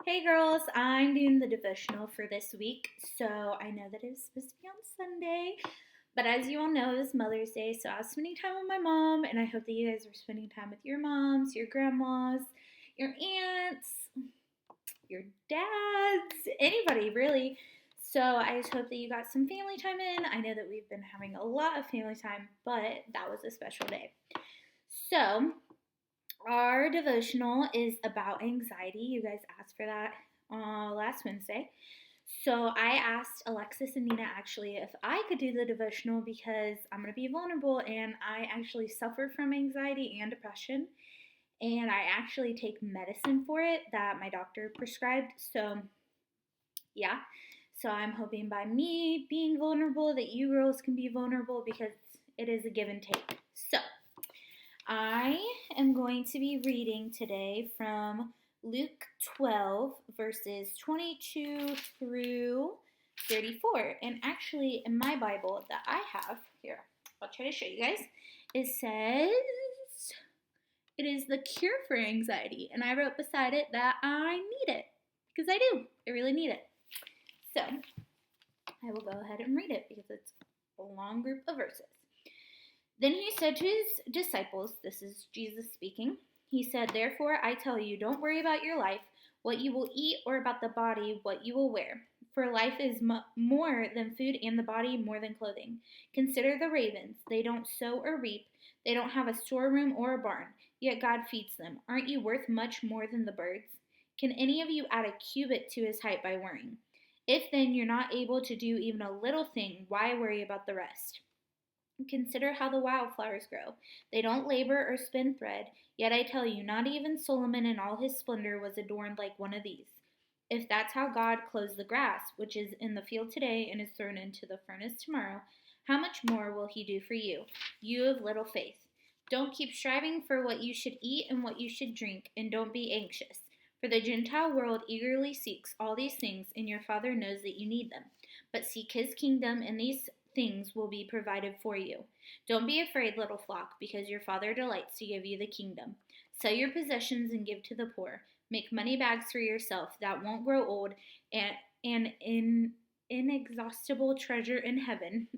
Hey girls, I'm doing the devotional for this week. So I know that it was supposed to be on Sunday, but as you all know, it's Mother's Day. So I was spending time with my mom, and I hope that you guys are spending time with your moms, your grandmas, your aunts, your dads, anybody really. So I just hope that you got some family time in. I know that we've been having a lot of family time, but that was a special day. So our devotional is about anxiety. You guys asked for that last Wednesday. So I asked Alexis and Nina actually if I could do the devotional because I'm going to be vulnerable and I actually suffer from anxiety and depression. And I actually take medicine for it that my doctor prescribed. So, yeah. So I'm hoping by me being vulnerable that you girls can be vulnerable because it is a give and take. So, I am going to be reading today from Luke 12, verses 22 through 34. And actually, in my Bible that I have here, I'll try to show you guys, it says it is the cure for anxiety. And I wrote beside it that I need it because I do. I really need it. So I will go ahead and read it because it's a long group of verses. Then he said to his disciples, this is Jesus speaking, he said, "Therefore I tell you, don't worry about your life, what you will eat, or about the body, what you will wear. For life is more than food, and the body more than clothing. Consider the ravens. They don't sow or reap. They don't have a storeroom or a barn, yet God feeds them. Aren't you worth much more than the birds? Can any of you add a cubit to his height by worrying? If then you're not able to do even a little thing, why worry about the rest? Consider how the wildflowers grow. They don't labor or spin thread, yet I tell you, not even Solomon in all his splendor was adorned like one of these. If that's how God clothes the grass, which is in the field today and is thrown into the furnace tomorrow, how much more will he do for you, you of little faith? Don't keep striving for what you should eat and what you should drink, and don't be anxious. For the Gentile world eagerly seeks all these things, and your Father knows that you need them. But seek his kingdom, and these things will be provided for you. Don't be afraid, little flock, because your Father delights to give you the kingdom. Sell your possessions and give to the poor. Make money bags for yourself that won't grow old, and in inexhaustible treasure in heaven,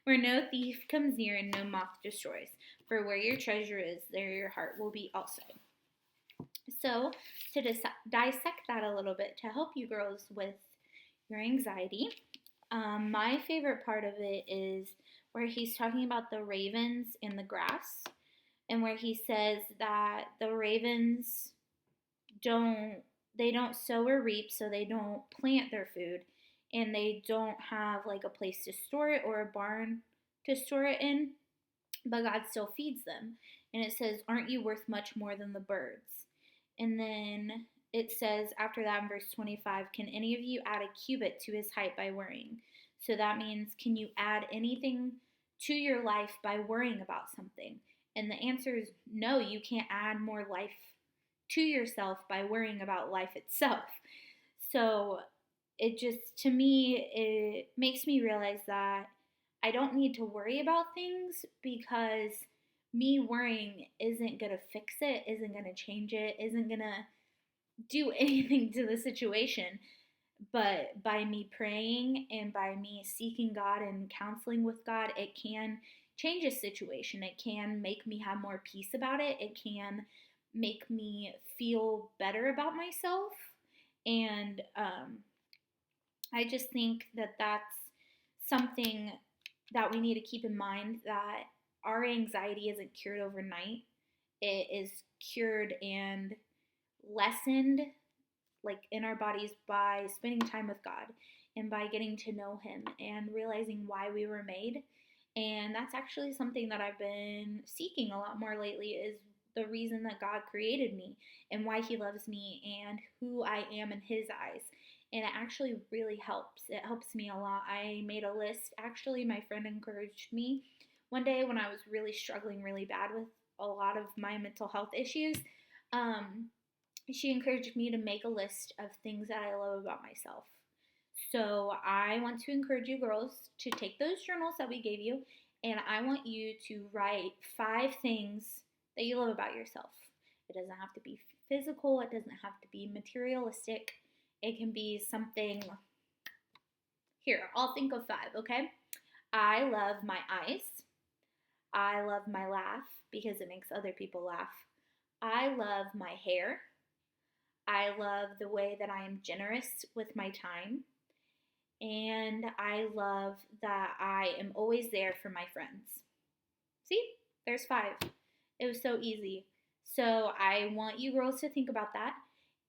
where no thief comes near and no moth destroys. For where your treasure is, there your heart will be also." So, to dissect that a little bit, to help you girls with your anxiety, my favorite part of it is where he's talking about the ravens in the grass, and where he says that the ravens don't they don't sow or reap, so they don't plant their food, and they don't have like a place to store it or a barn to store it in, but God still feeds them. And it says, "Aren't you worth much more than the birds?" And then it says after that in verse 25, "Can any of you add a cubit to his height by worrying?" So that means, can you add anything to your life by worrying about something? And the answer is no, you can't add more life to yourself by worrying about life itself. So it just, to me, it makes me realize that I don't need to worry about things because me worrying isn't going to fix it, isn't going to change it, isn't going to do anything to the situation. But by me praying and by me seeking God and counseling with God, it can change a situation. It can make me have more peace about it. It can make me feel better about myself. And I just think that that's something that we need to keep in mind, that our anxiety isn't cured overnight. It is cured and lessened like in our bodies by spending time with God and by getting to know him and realizing why we were made. And that's actually something that I've been seeking a lot more lately, is the reason that God created me and why he loves me and who I am in his eyes. And it actually really helps. It helps me a lot. I made a list. Actually, my friend encouraged me one day when I was really struggling really bad with a lot of my mental health issues. She encouraged me to make a list of things that I love about myself. So I want to encourage you girls to take those journals that we gave you, and I want you to write 5 things that you love about yourself. It doesn't have to be physical, it doesn't have to be materialistic. It can be something. Here, I'll think of 5, okay? I love my eyes. I love my laugh because it makes other people laugh. I love my hair. I love the way that I am generous with my time. And I love that I am always there for my friends. See, there's 5. It was so easy. So I want you girls to think about that.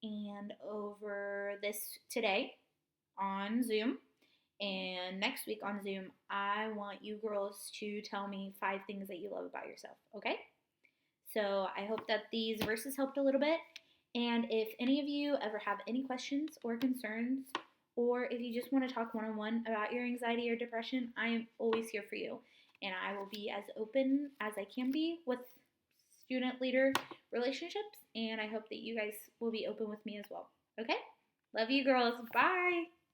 And over this today on Zoom and next week on Zoom, I want you girls to tell me 5 things that you love about yourself, okay? So I hope that these verses helped a little bit. And if any of you ever have any questions or concerns, or if you just want to talk one-on-one about your anxiety or depression, I am always here for you. And I will be as open as I can be with student-leader relationships. And I hope that you guys will be open with me as well. Okay? Love you girls. Bye.